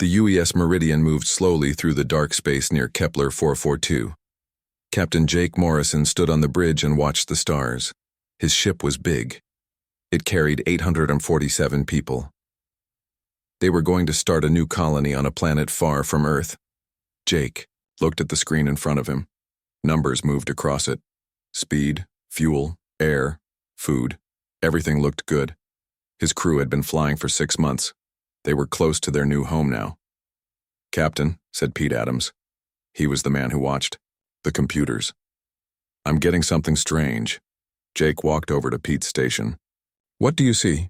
The UES Meridian moved slowly through the dark space near Kepler 442. Captain Jake Morrison stood on the bridge and watched the stars. His ship was big. It carried 847 people. They were going to start a new colony on a planet far from Earth. Jake looked at the screen in front of him. Numbers moved across it. Speed, fuel, air, food. Everything looked good. His crew had been flying for 6 months. They were close to their new home now. "Captain," said Pete Adams. He was the man who watched. "The computers. I'm getting something strange." Jake walked over to Pete's station. "What do you see?"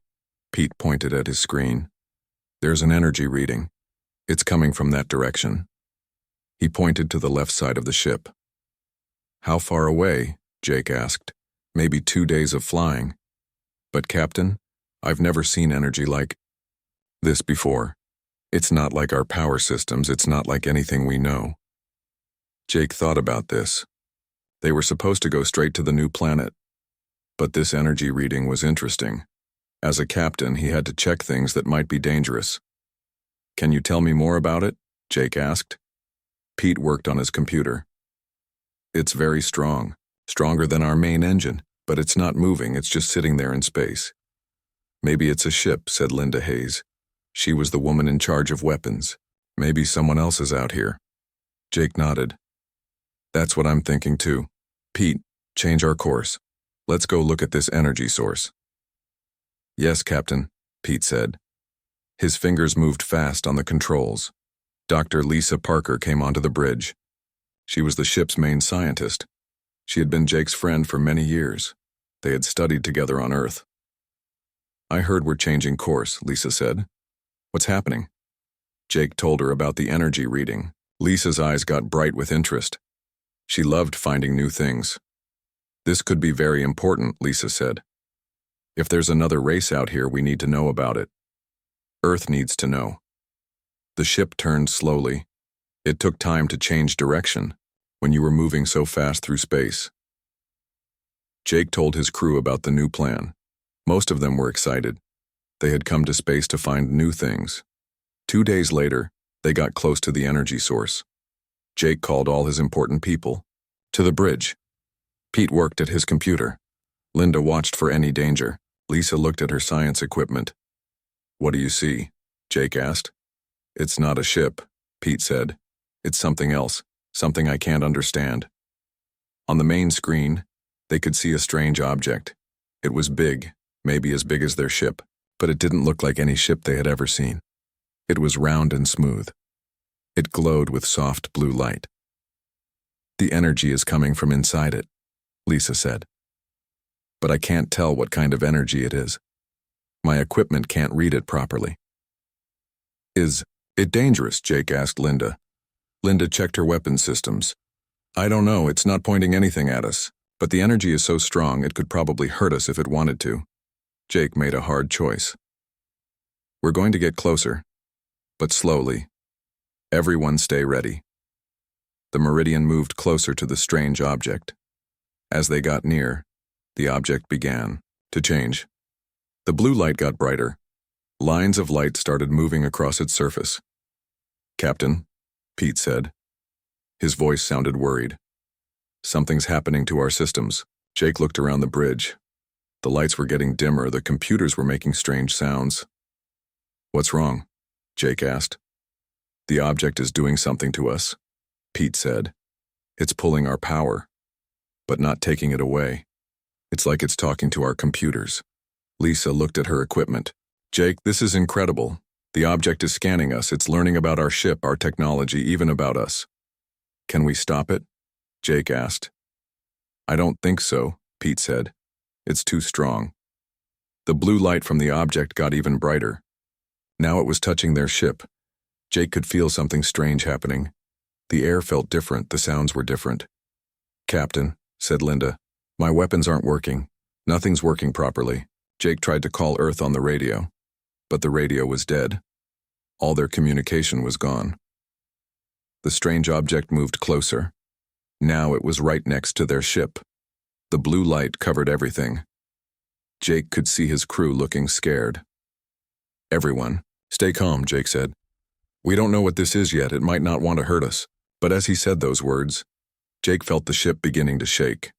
Pete pointed at his screen. "There's an energy reading. It's coming from that direction." He pointed to the left side of the ship. "How far away?" Jake asked. "Maybe 2 days of flying." "But Captain, I've never seen energy like this before. It's not like our power systems, it's not like anything we know." Jake thought about this. They were supposed to go straight to the new planet. But this energy reading was interesting. As a captain, he had to check things that might be dangerous. "Can you tell me more about it?" Jake asked. Pete worked on his computer. "It's very strong, stronger than our main engine, but it's not moving, it's just sitting there in space." "Maybe it's a ship," said Linda Hayes. She was the woman in charge of weapons. "Maybe someone else is out here." Jake nodded. "That's what I'm thinking too. Pete, change our course. Let's go look at this energy source." "Yes, Captain," Pete said. His fingers moved fast on the controls. Dr. Lisa Parker came onto the bridge. She was the ship's main scientist. She had been Jake's friend for many years. They had studied together on Earth. "I heard we're changing course," Lisa said. "What's happening?" Jake told her about the energy reading. Lisa's eyes got bright with interest. She loved finding new things. "This could be very important," Lisa said. "If there's another race out here, we need to know about it. Earth needs to know." The ship turned slowly. It took time to change direction when you were moving so fast through space. Jake told his crew about the new plan. Most of them were excited. They had come to space to find new things. 2 days later, they got close to the energy source. Jake called all his important people to the bridge. Pete worked at his computer. Linda watched for any danger. Lisa looked at her science equipment. "What do you see?" Jake asked. "It's not a ship," Pete said. "It's something else, something I can't understand." On the main screen, they could see a strange object. It was big, maybe as big as their ship, but it didn't look like any ship they had ever seen. It was round and smooth. It glowed with soft blue light. "The energy is coming from inside it," Lisa said. "But I can't tell what kind of energy it is. My equipment can't read it properly." "Is it dangerous?" Jake asked Linda. Linda checked her weapon systems. "I don't know, it's not pointing anything at us, but the energy is so strong it could probably hurt us if it wanted to." Jake made a hard choice. "We're going to get closer, but slowly. Everyone stay ready." The Meridian moved closer to the strange object. As they got near, the object began to change. The blue light got brighter. Lines of light started moving across its surface. "Captain," Pete said. His voice sounded worried. "Something's happening to our systems." Jake looked around the bridge. The lights were getting dimmer, the computers were making strange sounds. "What's wrong?" Jake asked. "The object is doing something to us," Pete said. "It's pulling our power, but not taking it away. It's like it's talking to our computers." Lisa looked at her equipment. "Jake, this is incredible. The object is scanning us. It's learning about our ship, our technology, even about us." "Can we stop it?" Jake asked. "I don't think so," Pete said. "It's too strong." The blue light from the object got even brighter. Now it was touching their ship. Jake could feel something strange happening. The air felt different, the sounds were different. "Captain," said Linda, "my weapons aren't working. Nothing's working properly." Jake tried to call Earth on the radio, but the radio was dead. All their communication was gone. The strange object moved closer. Now it was right next to their ship. The blue light covered everything. Jake could see his crew looking scared. "Everyone, stay calm," Jake said. We don't know what this is yet, it might not want to hurt us. But as he said those words, Jake felt the ship beginning to shake.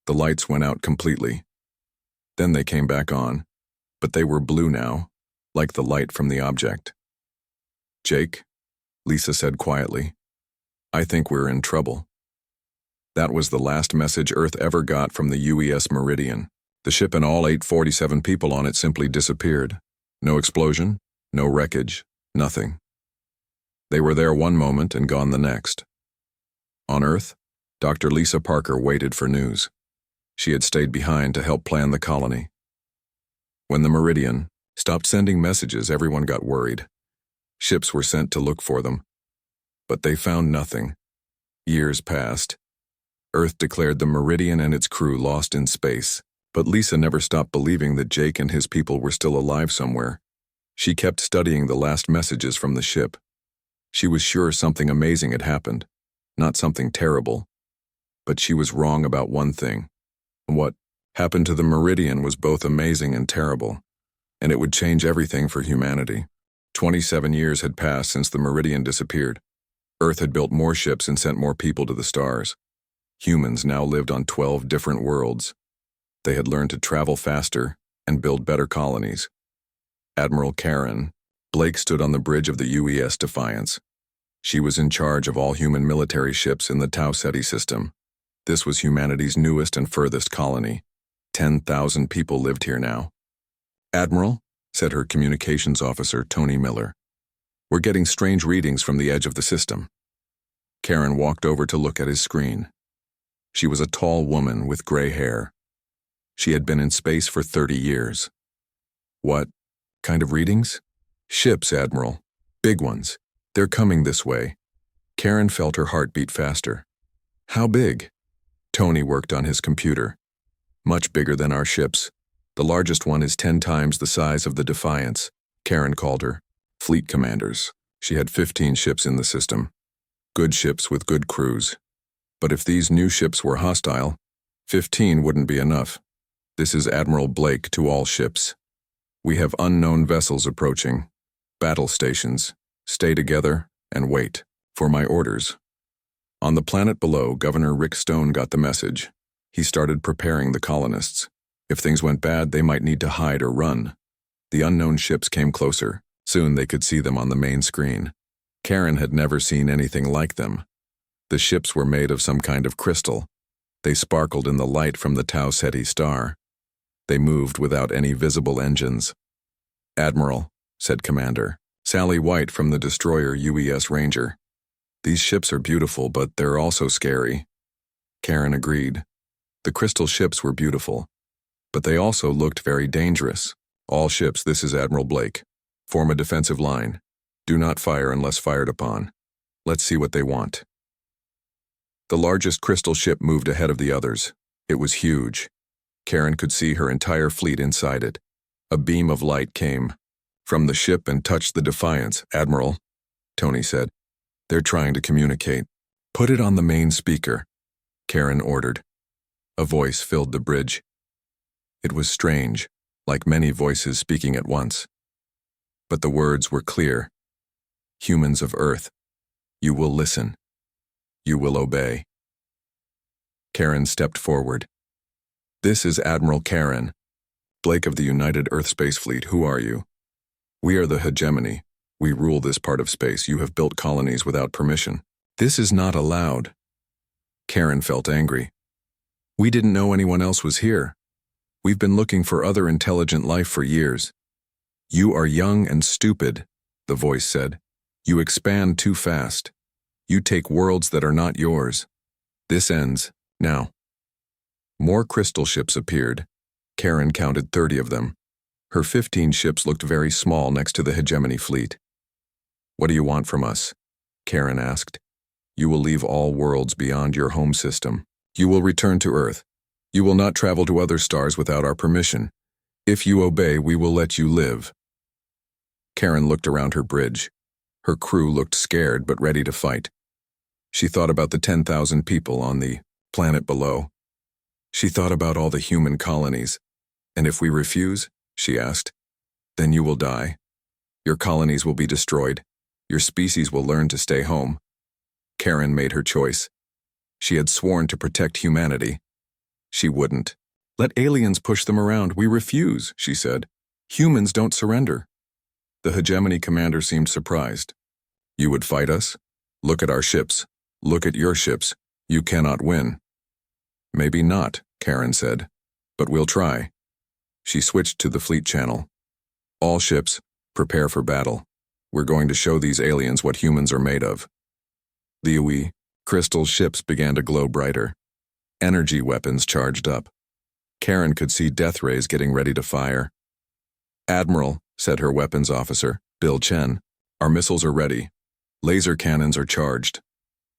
The lights went out completely. Then they came back on, but they were blue now, like the light from the object. Jake, Lisa said quietly, I think we're in trouble. That was the last message Earth ever got from the UES Meridian. The ship and all 847 people on it simply disappeared. No explosion, no wreckage, nothing. They were there one moment and gone the next. On Earth, Dr. Lisa Parker waited for news. She had stayed behind to help plan the colony. When the Meridian stopped sending messages, everyone got worried. Ships were sent to look for them. But they found nothing. Years passed. Earth declared the Meridian and its crew lost in space. But Lisa never stopped believing that Jake and his people were still alive somewhere. She kept studying the last messages from the ship. She was sure something amazing had happened, not something terrible. But she was wrong about one thing. What happened to the Meridian was both amazing and terrible, and it would change everything for humanity. 27 years had passed since the Meridian disappeared. Earth had built more ships and sent more people to the stars. Humans now lived on 12 different worlds. They had learned to travel faster and build better colonies. Admiral Karen Blake stood on the bridge of the UES Defiance. She was in charge of all human military ships in the Tau Ceti system. This was humanity's newest and furthest colony. 10,000 people lived here now. Admiral, said her communications officer, Tony Miller, we're getting strange readings from the edge of the system. Karen walked over to look at his screen. She was a tall woman with gray hair. She had been in space for 30 years. What kind of readings? Ships, Admiral. Big ones. They're coming this way. Karen felt her heart beat faster. How big? Tony worked on his computer. Much bigger than our ships. The largest one is 10 times the size of the Defiance. Karen called her fleet commanders. She had 15 ships in the system. Good ships with good crews. But if these new ships were hostile, 15 wouldn't be enough. This is Admiral Blake to all ships. We have unknown vessels approaching. Battle stations. Stay together and wait for my orders. On the planet below, Governor Rick Stone got the message. He started preparing the colonists. If things went bad, they might need to hide or run. The unknown ships came closer. Soon they could see them on the main screen. Karen had never seen anything like them. The ships were made of some kind of crystal. They sparkled in the light from the Tau Ceti star. They moved without any visible engines. Admiral, said Commander Sally White from the destroyer UES Ranger. These ships are beautiful, but they're also scary. Karen agreed. The crystal ships were beautiful, but they also looked very dangerous. All ships, this is Admiral Blake. Form a defensive line. Do not fire unless fired upon. Let's see what they want. The largest crystal ship moved ahead of the others. It was huge. Karen could see her entire fleet inside it. A beam of light came from the ship and touched the Defiance. Admiral, Tony said. They're trying to communicate. Put it on the main speaker, Karen ordered. A voice filled the bridge. It was strange, like many voices speaking at once. But the words were clear. Humans of Earth, you will listen. You will obey. Karen stepped forward. This is Admiral Karen Blake of the United Earth Space Fleet. Who are you? We are the hegemony. We rule this part of space. You have built colonies without permission. This is not allowed. Karen felt angry. We didn't know anyone else was here. We've been looking for other intelligent life for years. You are young and stupid, the voice said. You expand too fast. You take worlds that are not yours. This ends now. More crystal ships appeared. Karen counted 30 of them. Her 15 ships looked very small next to the hegemony fleet. What do you want from us? Karen asked. You will leave all worlds beyond your home system. You will return to Earth. You will not travel to other stars without our permission. If you obey, we will let you live. Karen looked around her bridge. Her crew looked scared but ready to fight. She thought about the 10,000 people on the planet below. She thought about all the human colonies. And if we refuse, she asked, then you will die. Your colonies will be destroyed. Your species will learn to stay home. Karen made her choice. She had sworn to protect humanity. She wouldn't. Let aliens push them around. We refuse, she said. Humans don't surrender. The hegemony commander seemed surprised. You would fight us? Look at our ships. Look at your ships. You cannot win. Maybe not, Karen said. But we'll try. She switched to the fleet channel. All ships, prepare for battle. We're going to show these aliens what humans are made of. The UE, crystal ships began to glow brighter. Energy weapons charged up. Karen could see death rays getting ready to fire. Admiral, said her weapons officer, Bill Chen, our missiles are ready. Laser cannons are charged.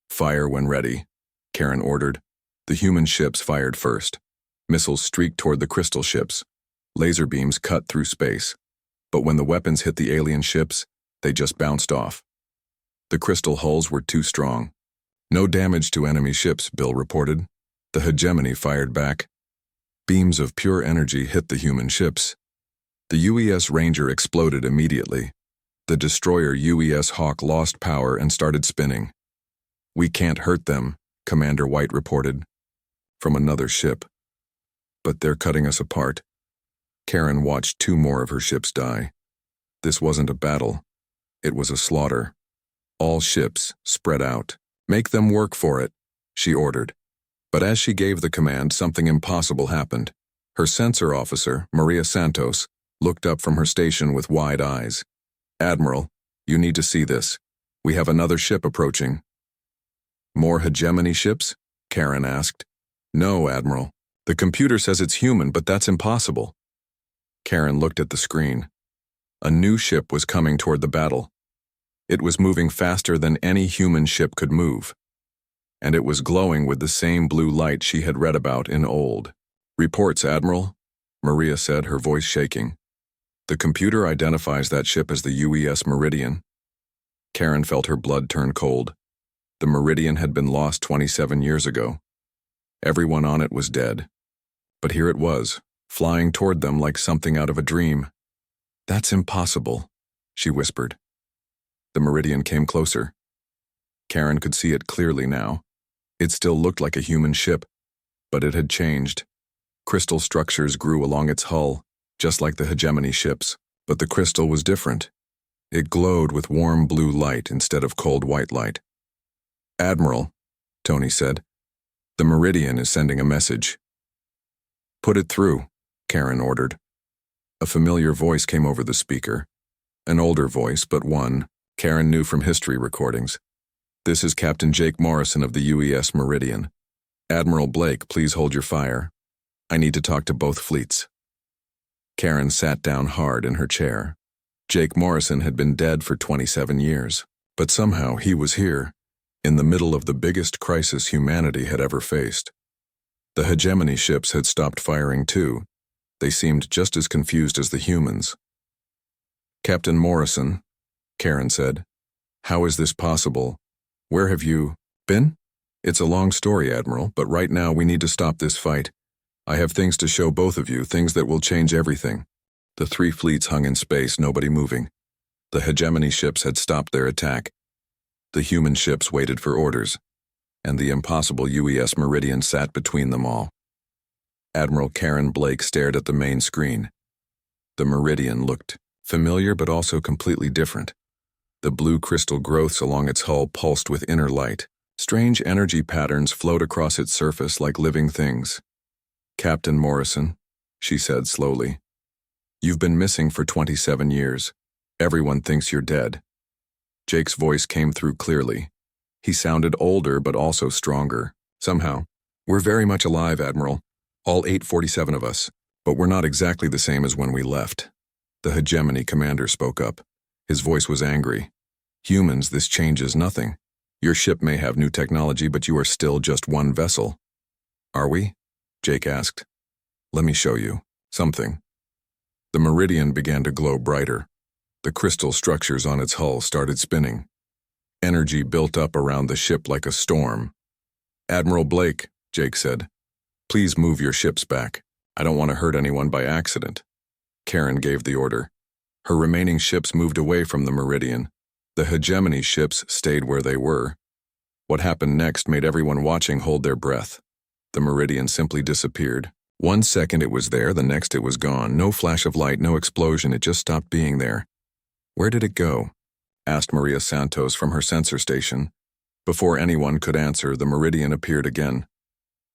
Fire when ready, Karen ordered. The human ships fired first. Missiles streaked toward the crystal ships. Laser beams cut through space. But when the weapons hit the alien ships, they just bounced off. The crystal hulls were too strong. No damage to enemy ships, Bill reported. The hegemony fired back. Beams of pure energy hit the human ships. The UES Ranger exploded immediately. The destroyer UES Hawk lost power and started spinning. We can't hurt them, Commander White reported. From another ship. But they're cutting us apart. Karen watched 2 more of her ships die. This wasn't a battle. It was a slaughter. All ships, spread out. Make them work for it, she ordered. But as she gave the command, something impossible happened. Her sensor officer, Maria Santos, looked up from her station with wide eyes. Admiral, you need to see this. We have another ship approaching. More hegemony ships? Karen asked. No, Admiral. The computer says it's human, but that's impossible. Karen looked at the screen. A new ship was coming toward the battle. It was moving faster than any human ship could move. And it was glowing with the same blue light she had read about in old. Reports, Admiral, Maria said, her voice shaking. The computer identifies that ship as the UES Meridian. Karen felt her blood turn cold. The Meridian had been lost 27 years ago. Everyone on it was dead. But here it was, flying toward them like something out of a dream. That's impossible, she whispered. The Meridian came closer. Karen could see it clearly now. It still looked like a human ship, but it had changed. Crystal structures grew along its hull, just like the hegemony ships, but the crystal was different. It glowed with warm blue light instead of cold white light. Admiral, Tony said, the Meridian is sending a message. Put it through, Karen ordered. A familiar voice came over the speaker. An older voice, but one Karen knew from history recordings. This is Captain Jake Morrison of the UES Meridian. Admiral Blake, please hold your fire. I need to talk to both fleets. Karen sat down hard in her chair. Jake Morrison had been dead for 27 years, but somehow he was here, in the middle of the biggest crisis humanity had ever faced. The hegemony ships had stopped firing too. They seemed just as confused as the humans. Captain Morrison, Karen said, how is this possible? Where have you been? It's a long story, Admiral, but right now we need to stop this fight. I have things to show both of you, things that will change everything. The 3 fleets hung in space, nobody moving. The hegemony ships had stopped their attack. The human ships waited for orders, and the impossible UES Meridian sat between them all. Admiral Karen Blake stared at the main screen. The Meridian looked familiar but also completely different. The blue crystal growths along its hull pulsed with inner light. Strange energy patterns flowed across its surface like living things. Captain Morrison, she said slowly, you've been missing for 27 years. Everyone thinks you're dead. Jake's voice came through clearly. He sounded older but also stronger. Somehow, we're very much alive, Admiral. All 847 of us, but we're not exactly the same as when we left. The hegemony commander spoke up. His voice was angry. Humans, this changes nothing. Your ship may have new technology, but you are still just one vessel. Are we? Jake asked. Let me show you something. The Meridian began to glow brighter. The crystal structures on its hull started spinning. Energy built up around the ship like a storm. Admiral Blake, Jake said, please move your ships back. I don't want to hurt anyone by accident. Karen gave the order. Her remaining ships moved away from the Meridian. The hegemony ships stayed where they were. What happened next made everyone watching hold their breath. The Meridian simply disappeared. 1 second it was there, the next it was gone. No flash of light, no explosion, it just stopped being there. Where did it go? Asked Maria Santos from her sensor station. Before anyone could answer, the Meridian appeared again.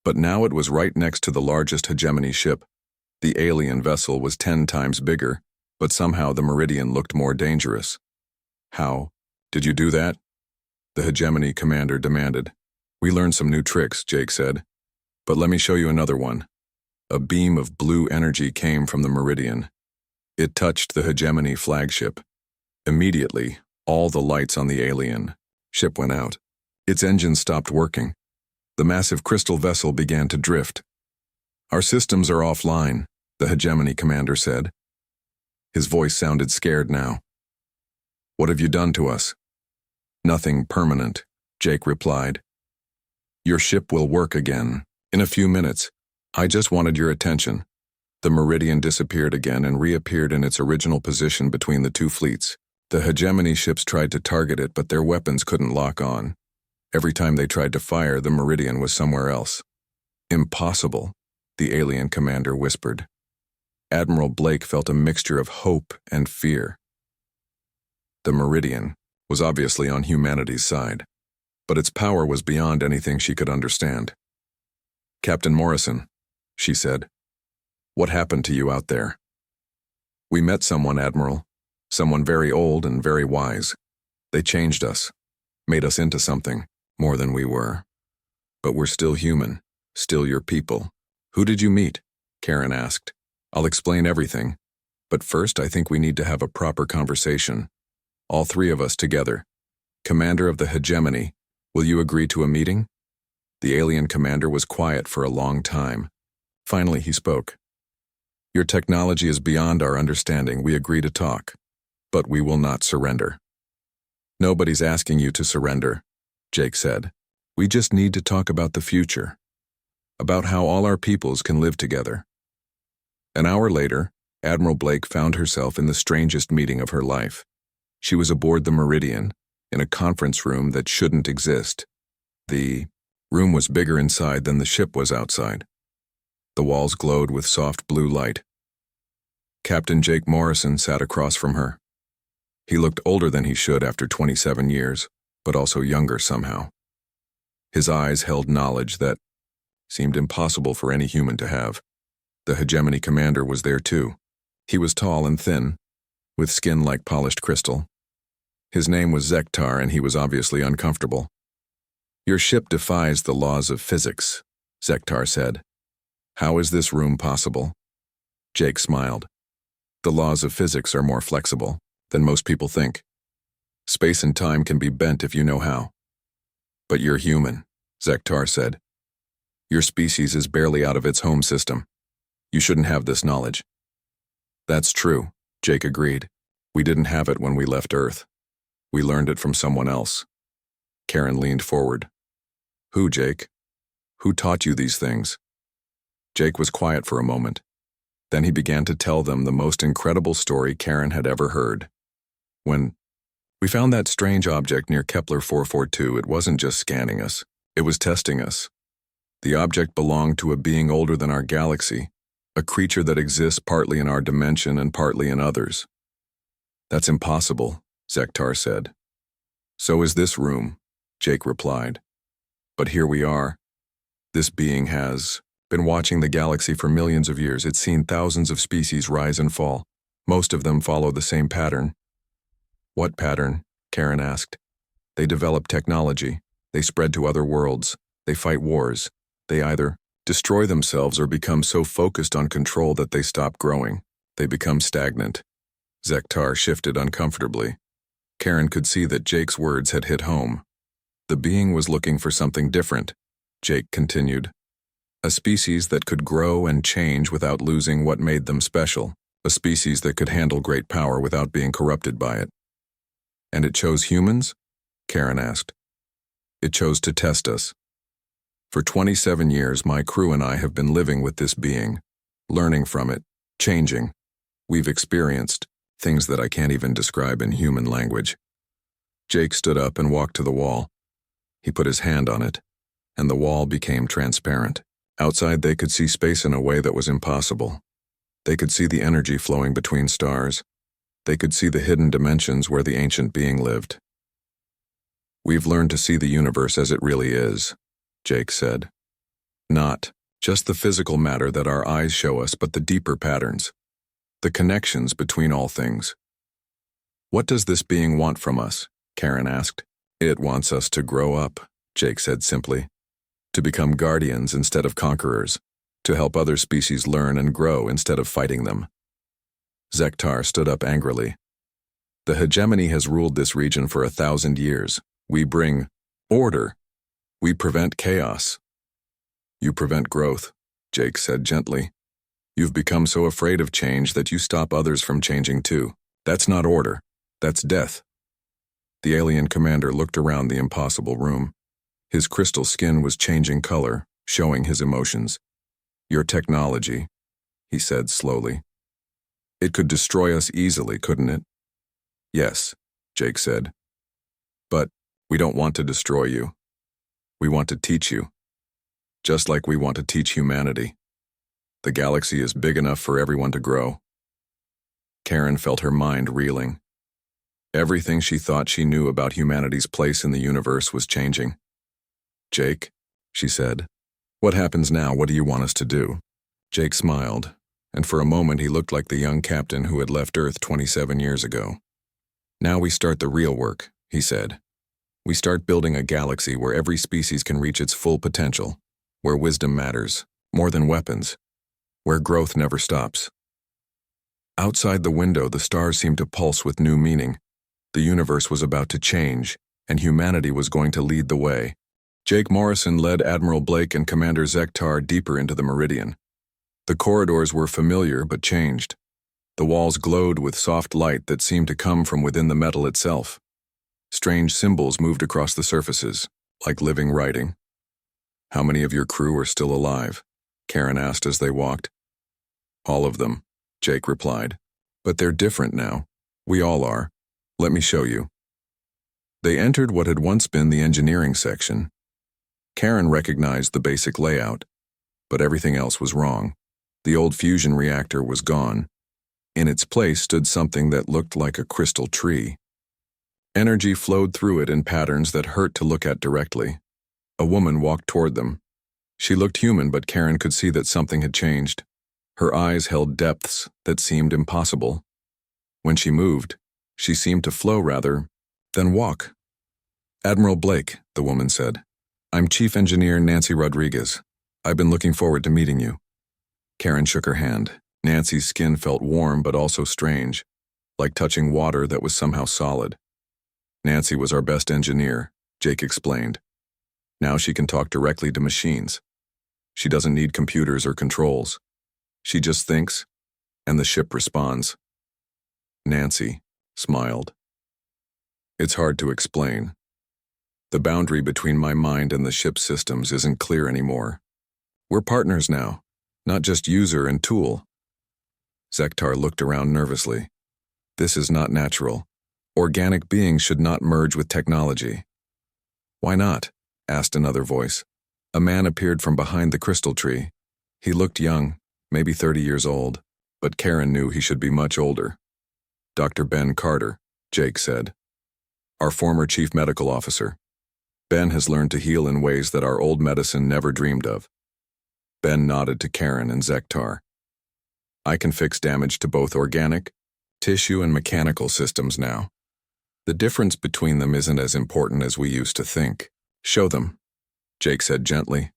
But now it was right next to the largest hegemony ship. The alien vessel was 10 times bigger, but somehow the Meridian looked more dangerous. How did you do that? The hegemony commander demanded. We learned some new tricks, Jake said. But let me show you another one. A beam of blue energy came from the Meridian. It touched the hegemony flagship. Immediately, all the lights on the alien ship went out. Its engines stopped working. The massive crystal vessel began to drift. Our systems are offline, the hegemony commander said. His voice sounded scared now. What have you done to us? Nothing permanent, Jake replied. Your ship will work again. In a few minutes. I just wanted your attention. The Meridian disappeared again and reappeared in its original position between the two fleets. The hegemony ships tried to target it, but their weapons couldn't lock on. Every time they tried to fire, the Meridian was somewhere else. Impossible, the alien commander whispered. Admiral Blake felt a mixture of hope and fear. The Meridian was obviously on humanity's side, but its power was beyond anything she could understand. Captain Morrison, she said, what happened to you out there? We met someone, Admiral. Someone very old and very wise. They changed us, made us into something, more than we were. But we're still human, still your people. Who did you meet? Karen asked. I'll explain everything. But first, I think we need to have a proper conversation. All three of us together. Commander of the hegemony, will you agree to a meeting? The alien commander was quiet for a long time. Finally, he spoke. Your technology is beyond our understanding. We agree to talk. But we will not surrender. Nobody's asking you to surrender, Jake said. We just need to talk about the future. About how all our peoples can live together. An hour later, Admiral Blake found herself in the strangest meeting of her life. She was aboard the Meridian, in a conference room that shouldn't exist. The room was bigger inside than the ship was outside. The walls glowed with soft blue light. Captain Jake Morrison sat across from her. He looked older than he should after 27 years, but also younger somehow. His eyes held knowledge that seemed impossible for any human to have. The hegemony commander was there too. He was tall and thin, with skin like polished crystal. His name was Zektar, and he was obviously uncomfortable. Your ship defies the laws of physics, Zektar said. How is this room possible? Jake smiled. The laws of physics are more flexible than most people think. Space and time can be bent if you know how. But you're human, Zektar said. Your species is barely out of its home system. You shouldn't have this knowledge. That's true, Jake agreed. We didn't have it when we left Earth. We learned it from someone else. Karen leaned forward. Who, Jake? Who taught you these things? Jake was quiet for a moment. Then he began to tell them the most incredible story Karen had ever heard. When we found that strange object near Kepler 442, it wasn't just scanning us. It was testing us. The object belonged to a being older than our galaxy, a creature that exists partly in our dimension and partly in others. That's impossible, Zektar said. So is this room, Jake replied. But here we are. This being has been watching the galaxy for millions of years. It's seen thousands of species rise and fall. Most of them follow the same pattern. What pattern? Karen asked. They develop technology. They spread to other worlds. They fight wars. They either destroy themselves or become so focused on control that they stop growing. They become stagnant. Zektar shifted uncomfortably. Karen could see that Jake's words had hit home. The being was looking for something different, Jake continued. A species that could grow and change without losing what made them special. A species that could handle great power without being corrupted by it. And it chose humans? Karen asked. It chose to test us. For 27 years, my crew and I have been living with this being, learning from it, changing. We've experienced things that I can't even describe in human language. Jake stood up and walked to the wall. He put his hand on it, and the wall became transparent. Outside, they could see space in a way that was impossible. They could see the energy flowing between stars. They could see the hidden dimensions where the ancient being lived. "We've learned to see the universe as it really is," Jake said. "Not just the physical matter that our eyes show us, but the deeper patterns, the connections between all things." "What does this being want from us?" Karen asked. "It wants us to grow up," Jake said simply. "To become guardians instead of conquerors, to help other species learn and grow instead of fighting them." Zektar stood up angrily. "The hegemony has ruled this region for 1,000 years. We bring order. We prevent chaos." "You prevent growth," Jake said gently. "You've become so afraid of change that you stop others from changing too. That's not order. That's death." The alien commander looked around the impossible room. His crystal skin was changing color, showing his emotions. "Your technology," he said slowly. "It could destroy us easily, couldn't it?" "Yes," Jake said. "But we don't want to destroy you. We want to teach you. Just like we want to teach humanity. The galaxy is big enough for everyone to grow." Karen felt her mind reeling. Everything she thought she knew about humanity's place in the universe was changing. "Jake," she said, "what happens now? What do you want us to do?" Jake smiled, and for a moment he looked like the young captain who had left Earth 27 years ago. "Now we start the real work," he said. "We start building a galaxy where every species can reach its full potential, where wisdom matters, more than weapons, where growth never stops." Outside the window, the stars seemed to pulse with new meaning. The universe was about to change, and humanity was going to lead the way. Jake Morrison led Admiral Blake and Commander Zektar deeper into the meridian. The corridors were familiar but changed. The walls glowed with soft light that seemed to come from within the metal itself. Strange symbols moved across the surfaces, like living writing. "How many of your crew are still alive?" Karen asked as they walked. "All of them," Jake replied. "But they're different now. We all are. Let me show you." They entered what had once been the engineering section. Karen recognized the basic layout, but everything else was wrong. The old fusion reactor was gone. In its place stood something that looked like a crystal tree. Energy flowed through it in patterns that hurt to look at directly. A woman walked toward them. She looked human, but Karen could see that something had changed. Her eyes held depths that seemed impossible. When she moved, she seemed to flow rather than walk. "Admiral Blake," the woman said. "I'm Chief Engineer Nancy Rodriguez. I've been looking forward to meeting you." Karen shook her hand. Nancy's skin felt warm but also strange, like touching water that was somehow solid. "Nancy was our best engineer," Jake explained. "Now she can talk directly to machines. She doesn't need computers or controls. She just thinks, and the ship responds." Nancy smiled. "It's hard to explain. The boundary between my mind and the ship's systems isn't clear anymore. We're partners now, not just user and tool." Zektar looked around nervously. "This is not natural. Organic beings should not merge with technology." "Why not?" asked another voice. A man appeared from behind the crystal tree. He looked young, maybe 30 years old, but Karen knew he should be much older. "Dr. Ben Carter," Jake said. "Our former chief medical officer. Ben has learned to heal in ways that our old medicine never dreamed of." Ben nodded to Karen and Zektar. "I can fix damage to both organic, tissue, and mechanical systems now. The difference between them isn't as important as we used to think." "Show them," Jake said gently.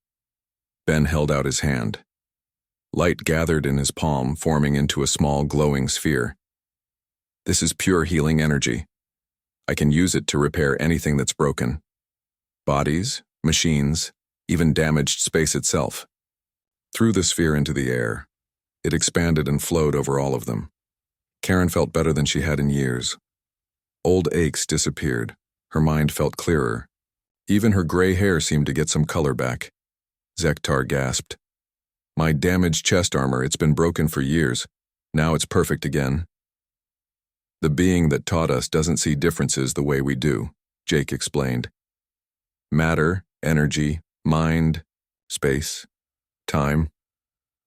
Ben held out his hand. Light gathered in his palm, forming into a small glowing sphere. "This is pure healing energy. I can use it to repair anything that's broken. Bodies, machines, even damaged space itself." Threw the sphere into the air. It expanded and flowed over all of them. Karen felt better than she had in years. Old aches disappeared. Her mind felt clearer. Even her gray hair seemed to get some color back. Zektar gasped. "My damaged chest armor, it's been broken for years. Now it's perfect again." "The being that taught us doesn't see differences the way we do," Jake explained. Matter, energy, mind, space, time,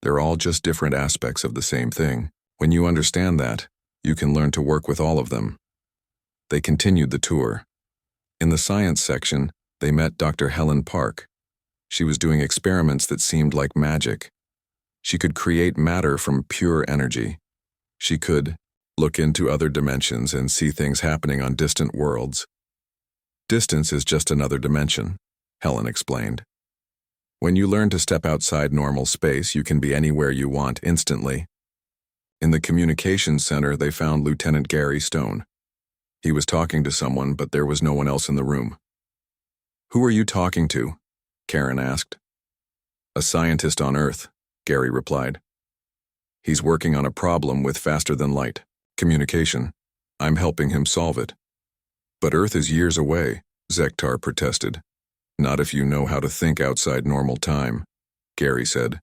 they're all just different aspects of the same thing. When you understand that, you can learn to work with all of them. They continued the tour. In the science section, they met Dr. Helen Park. She was doing experiments that seemed like magic. She could create matter from pure energy. She could look into other dimensions and see things happening on distant worlds. Distance is just another dimension, Helen explained. When you learn to step outside normal space, you can be anywhere you want instantly. In the communications center, they found Lieutenant Gary Stone. He was talking to someone, but there was no one else in the room. "Who are you talking to?" Karen asked. "A scientist on Earth," Gary replied. "He's working on a problem with faster-than-light communication. I'm helping him solve it." "But Earth is years away," Zektar protested. "Not if you know how to think outside normal time," Gary said.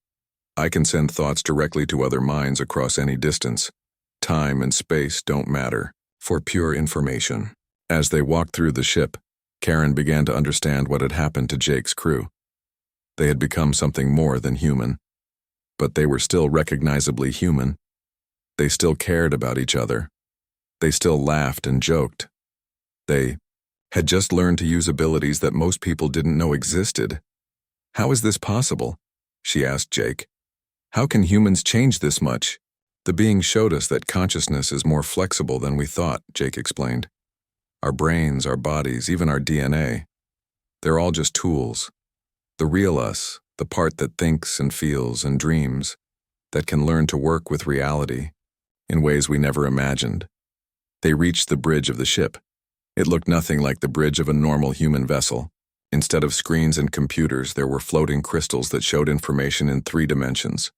"I can send thoughts directly to other minds across any distance. Time and space don't matter for pure information." As they walked through the ship, Karen began to understand what had happened to Jake's crew. They had become something more than human. But they were still recognizably human. They still cared about each other. They still laughed and joked. They had just learned to use abilities that most people didn't know existed. "How is this possible?" she asked Jake. "How can humans change this much?" "The being showed us that consciousness is more flexible than we thought," Jake explained. "Our brains, our bodies, even our DNA, they're all just tools. The real us, the part that thinks and feels and dreams, that can learn to work with reality in ways we never imagined." They reached the bridge of the ship. It looked nothing like the bridge of a normal human vessel. Instead of screens and computers, there were floating crystals that showed information in 3 dimensions.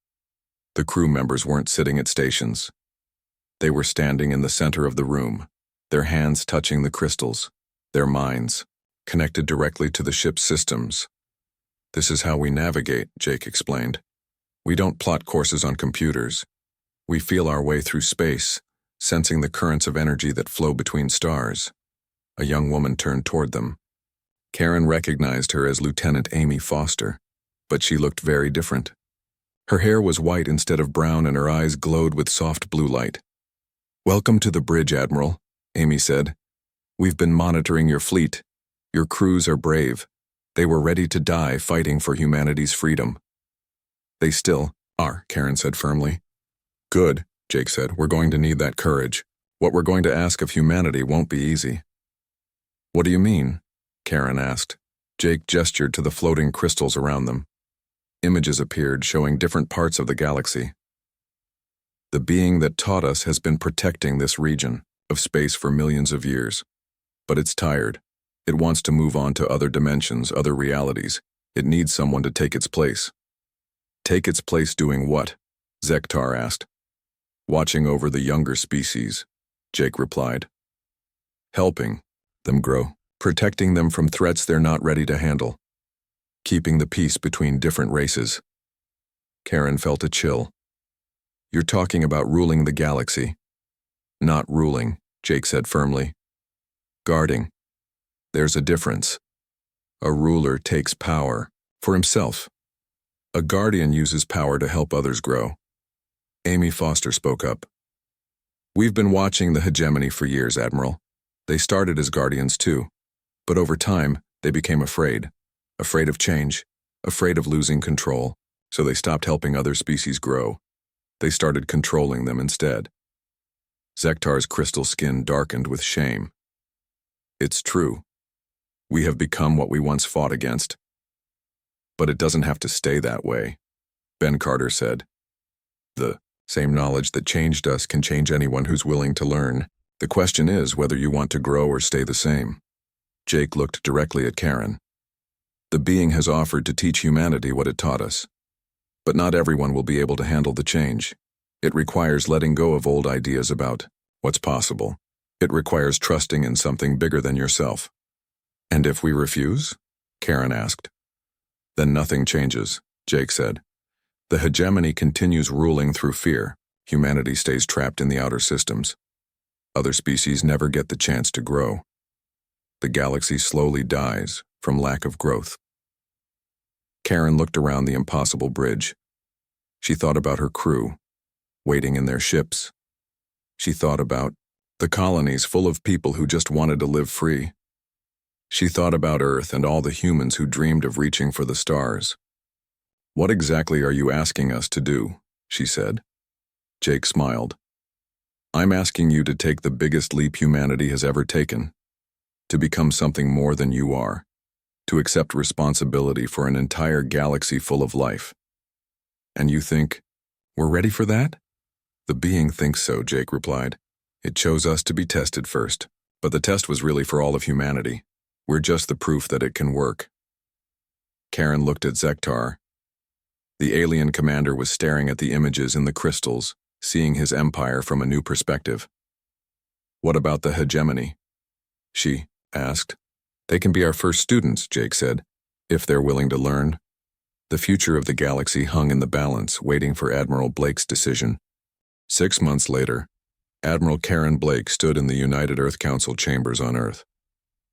The crew members weren't sitting at stations. They were standing in the center of the room, their hands touching the crystals, their minds connected directly to the ship's systems. "This is how we navigate," Jake explained. "We don't plot courses on computers. We feel our way through space, sensing the currents of energy that flow between stars." A young woman turned toward them. Karen recognized her as Lieutenant Amy Foster, but she looked very different. Her hair was white instead of brown and her eyes glowed with soft blue light. "Welcome to the bridge, Admiral," Amy said. "We've been monitoring your fleet. Your crews are brave. They were ready to die fighting for humanity's freedom." "They still are," Karen said firmly. "Good," Jake said. "We're going to need that courage. What we're going to ask of humanity won't be easy." "What do you mean?" Karen asked. Jake gestured to the floating crystals around them. Images appeared showing different parts of the galaxy. "The being that taught us has been protecting this region of space for millions of years. But it's tired. It wants to move on to other dimensions, other realities. It needs someone to take its place." "Take its place doing what?" Zektar asked. "Watching over the younger species," Jake replied. "Helping them grow, protecting them from threats they're not ready to handle, keeping the peace between different races." Karen felt a chill. "You're talking about ruling the galaxy." "Not ruling," Jake said firmly. "Guarding. There's a difference. A ruler takes power for himself. A guardian uses power to help others grow." Amy Foster spoke up. "We've been watching the hegemony for years, Admiral. They started as guardians too, but over time, they became afraid of change, afraid of losing control, so they stopped helping other species grow. They started controlling them instead." Zektar's crystal skin darkened with shame. "It's true. We have become what we once fought against. But it doesn't have to stay that way," Ben Carter said. "The same knowledge that changed us can change anyone who's willing to learn. The question is whether you want to grow or stay the same." Jake looked directly at Karen. "The being has offered to teach humanity what it taught us. But not everyone will be able to handle the change. It requires letting go of old ideas about what's possible. It requires trusting in something bigger than yourself." "And if we refuse?" Karen asked. "Then nothing changes," Jake said. "The hegemony continues ruling through fear. Humanity stays trapped in the outer systems. Other species never get the chance to grow." The galaxy slowly dies from lack of growth. Karen looked around the impossible bridge. She thought about her crew, waiting in their ships. She thought about the colonies full of people who just wanted to live free. She thought about Earth and all the humans who dreamed of reaching for the stars. "What exactly are you asking us to do?" she said. Jake smiled. "I'm asking you to take the biggest leap humanity has ever taken, to become something more than you are, to accept responsibility for an entire galaxy full of life. And you think, we're ready for that?" "The being thinks so," Jake replied. "It chose us to be tested first, but the test was really for all of humanity. We're just the proof that it can work." Karen looked at Zektar. The alien commander was staring at the images in the crystals, seeing his empire from a new perspective. "What about the hegemony?" she asked. "They can be our first students," Jake said, "if they're willing to learn." The future of the galaxy hung in the balance, waiting for Admiral Blake's decision. 6 months later, Admiral Karen Blake stood in the United Earth Council chambers on Earth.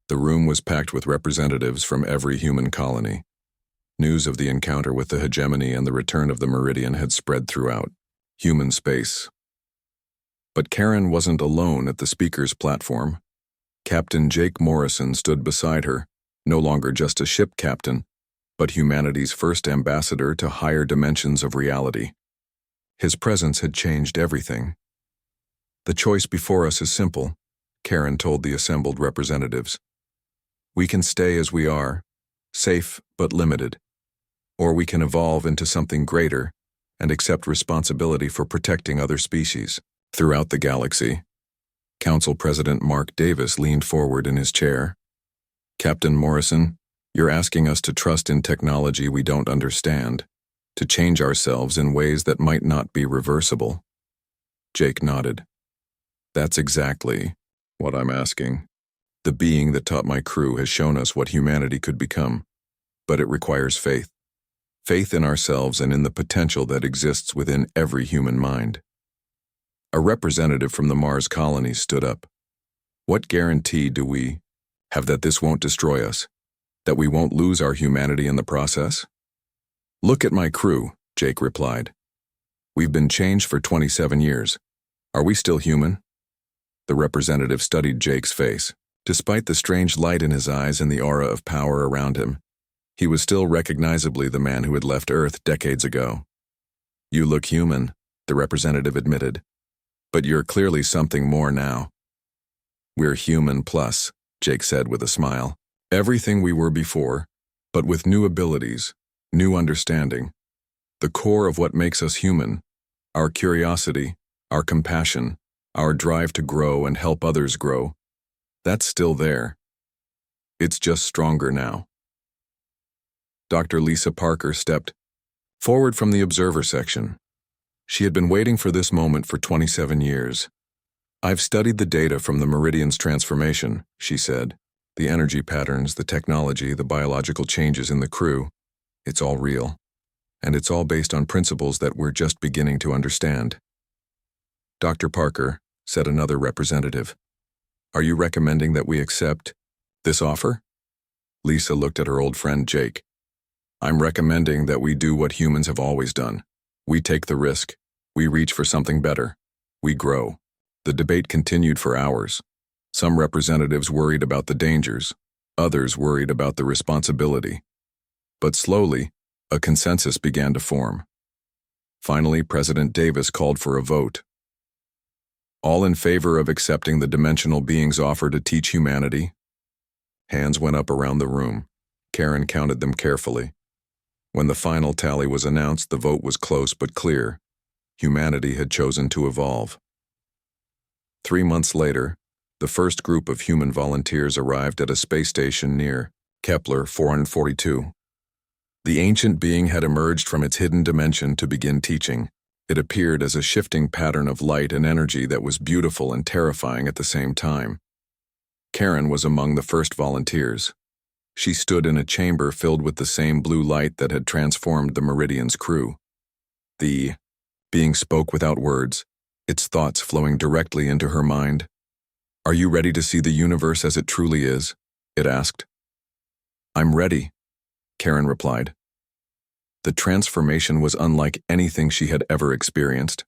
The room was packed with representatives from every human colony. News of the encounter with the hegemony and the return of the Meridian had spread throughout human space. But Karen wasn't alone at the speaker's platform. Captain Jake Morrison stood beside her, no longer just a ship captain, but humanity's first ambassador to higher dimensions of reality. His presence had changed everything. "The choice before us is simple," Karen told the assembled representatives. "We can stay as we are, safe but limited, or we can evolve into something greater and accept responsibility for protecting other species." Throughout the galaxy, Council President Mark Davis leaned forward in his chair. "Captain Morrison, you're asking us to trust in technology we don't understand, to change ourselves in ways that might not be reversible." Jake nodded. "That's exactly what I'm asking. The being that taught my crew has shown us what humanity could become, but it requires faith. Faith in ourselves and in the potential that exists within every human mind." A representative from the Mars colonies stood up. "What guarantee do we have that this won't destroy us, that we won't lose our humanity in the process?" "Look at my crew," Jake replied. "We've been changed for 27 years. Are we still human?" The representative studied Jake's face. Despite the strange light in his eyes and the aura of power around him, he was still recognizably the man who had left Earth decades ago. "You look human," the representative admitted, "but you're clearly something more now." "We're human plus," Jake said with a smile. "Everything we were before, but with new abilities, new understanding. The core of what makes us human, our curiosity, our compassion, our drive to grow and help others grow, that's still there. It's just stronger now." Dr. Lisa Parker stepped forward from the observer section. She had been waiting for this moment for 27 years. "I've studied the data from the Meridian's transformation," she said. "The energy patterns, the technology, the biological changes in the crew. It's all real. And it's all based on principles that we're just beginning to understand." "Dr. Parker," said another representative, "are you recommending that we accept this offer?" Lisa looked at her old friend Jake. "I'm recommending that we do what humans have always done. We take the risk. We reach for something better. We grow." The debate continued for hours. Some representatives worried about the dangers, others worried about the responsibility. But slowly, a consensus began to form. Finally, President Davis called for a vote. "All in favor of accepting the dimensional being's offer to teach humanity?" Hands went up around the room. Karen counted them carefully. When the final tally was announced, the vote was close but clear. Humanity had chosen to evolve. 3 months later, the first group of human volunteers arrived at a space station near Kepler 442. The ancient being had emerged from its hidden dimension to begin teaching. It appeared as a shifting pattern of light and energy that was beautiful and terrifying at the same time. Karen was among the first volunteers. She stood in a chamber filled with the same blue light that had transformed the Meridian's crew. The being spoke without words, its thoughts flowing directly into her mind. "Are you ready to see the universe as it truly is? it asked. I'm ready, Karen replied. The transformation was unlike anything she had ever experienced.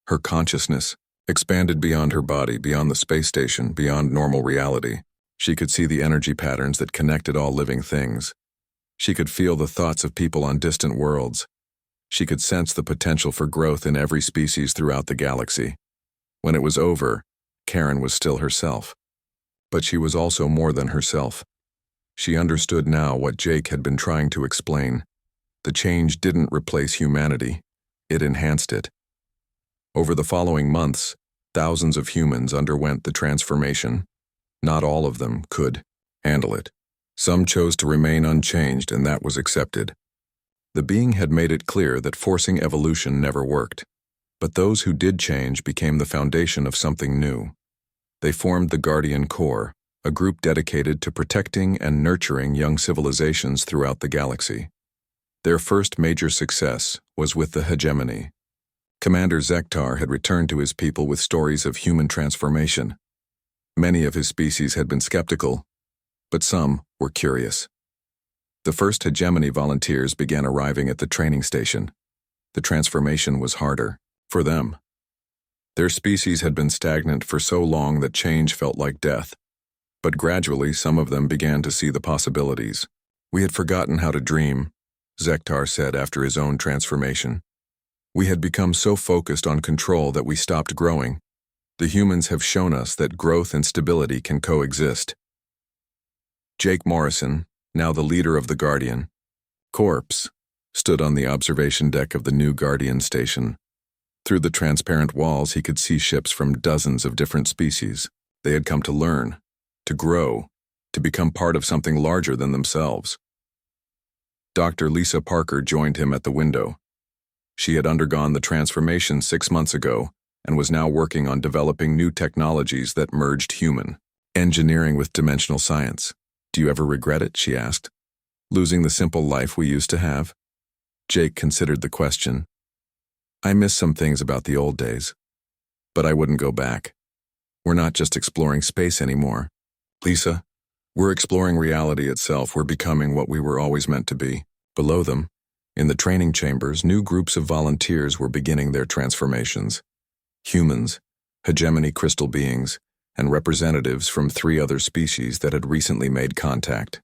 Her consciousness expanded beyond her body, beyond the space station, beyond normal reality. She could see the energy patterns that connected all living things. She could feel the thoughts of people on distant worlds. She could sense the potential for growth in every species throughout the galaxy. When it was over, Karen was still herself. But she was also more than herself. She understood now what Jake had been trying to explain. The change didn't replace humanity, it enhanced it. Over the following months, thousands of humans underwent the transformation. Not all of them could handle it. Some chose to remain unchanged, and that was accepted. The being had made it clear that forcing evolution never worked. But those who did change became the foundation of something new. They formed the Guardian Corps, a group dedicated to protecting and nurturing young civilizations throughout the galaxy. Their first major success was with the hegemony. Commander Zektar had returned to his people with stories of human transformation. Many of his species had been skeptical, but some were curious. The first hegemony volunteers began arriving at the training station. The transformation was harder for them. Their species had been stagnant for so long that change felt like death. But gradually, some of them began to see the possibilities. We had forgotten how to dream, Zektar said after his own transformation. We had become so focused on control that we stopped growing. The humans have shown us that growth and stability can coexist. Jake Morrison, now the leader of the Guardian Corps, stood on the observation deck of the new Guardian station. Through the transparent walls, he could see ships from dozens of different species. They had come to learn, to grow, to become part of something larger than themselves. Dr. Lisa Parker joined him at the window. She had undergone the transformation 6 months ago and was now working on developing new technologies that merged human engineering with dimensional science. Do you ever regret it? She asked. Losing the simple life we used to have? Jake considered the question. I miss some things about the old days, but I wouldn't go back. We're not just exploring space anymore. Lisa, we're exploring reality itself. We're becoming what we were always meant to be. Below them, in the training chambers, new groups of volunteers were beginning their transformations. Humans, hegemony crystal beings, and representatives from 3 other species that had recently made contact.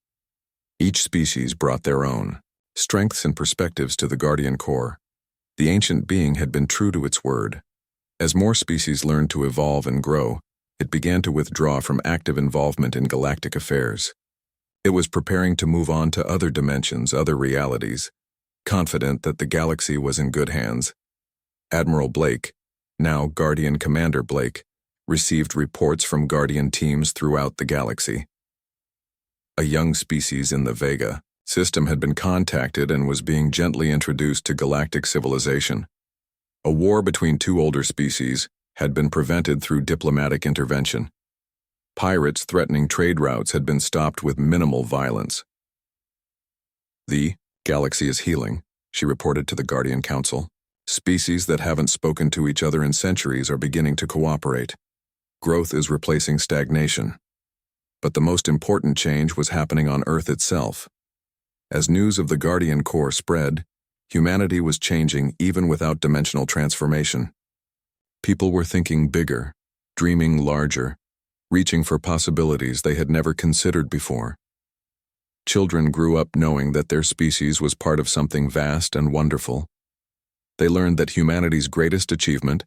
Each species brought their own strengths and perspectives to the Guardian Corps. The ancient being had been true to its word. As more species learned to evolve and grow, it began to withdraw from active involvement in galactic affairs. It was preparing to move on to other dimensions, other realities, confident that the galaxy was in good hands. Admiral Blake, now Guardian Commander Blake, received reports from Guardian teams throughout the galaxy. A young species in the Vega system had been contacted and was being gently introduced to galactic civilization. A war between 2 older species had been prevented through diplomatic intervention. Pirates threatening trade routes had been stopped with minimal violence. The galaxy is healing, she reported to the Guardian Council. Species that haven't spoken to each other in centuries are beginning to cooperate. Growth is replacing stagnation. But the most important change was happening on Earth itself. As news of the Guardian Corps spread, humanity was changing even without dimensional transformation. People were thinking bigger, dreaming larger, reaching for possibilities they had never considered before. Children grew up knowing that their species was part of something vast and wonderful. They learned that humanity's greatest achievement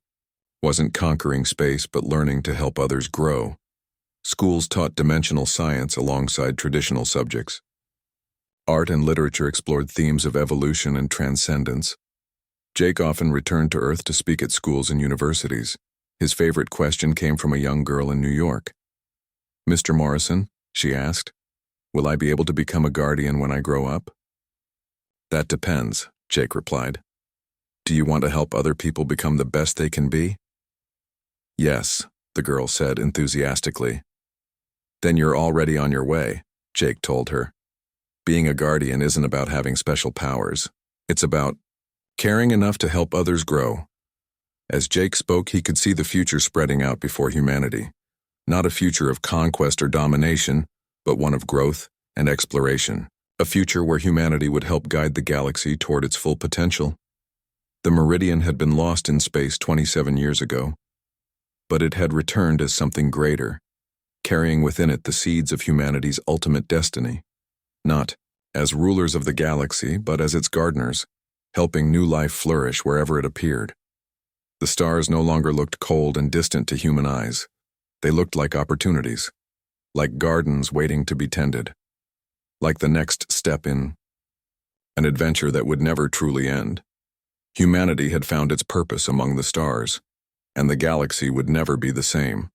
wasn't conquering space but learning to help others grow. Schools taught dimensional science alongside traditional subjects. Art and literature explored themes of evolution and transcendence. Jake often returned to Earth to speak at schools and universities. His favorite question came from a young girl in New York. Mr. Morrison, she asked, will I be able to become a guardian when I grow up? That depends, Jake replied. Do you want to help other people become the best they can be? Yes, the girl said enthusiastically. Then you're already on your way, Jake told her. Being a guardian isn't about having special powers. It's about caring enough to help others grow. As Jake spoke, he could see the future spreading out before humanity. Not a future of conquest or domination, but one of growth and exploration, a future where humanity would help guide the galaxy toward its full potential. The Meridian had been lost in space 27 years ago, but it had returned as something greater, carrying within it the seeds of humanity's ultimate destiny, not as rulers of the galaxy, but as its gardeners, helping new life flourish wherever it appeared. The stars no longer looked cold and distant to human eyes. They looked like opportunities, like gardens waiting to be tended, like the next step in an adventure that would never truly end. Humanity had found its purpose among the stars, and the galaxy would never be the same.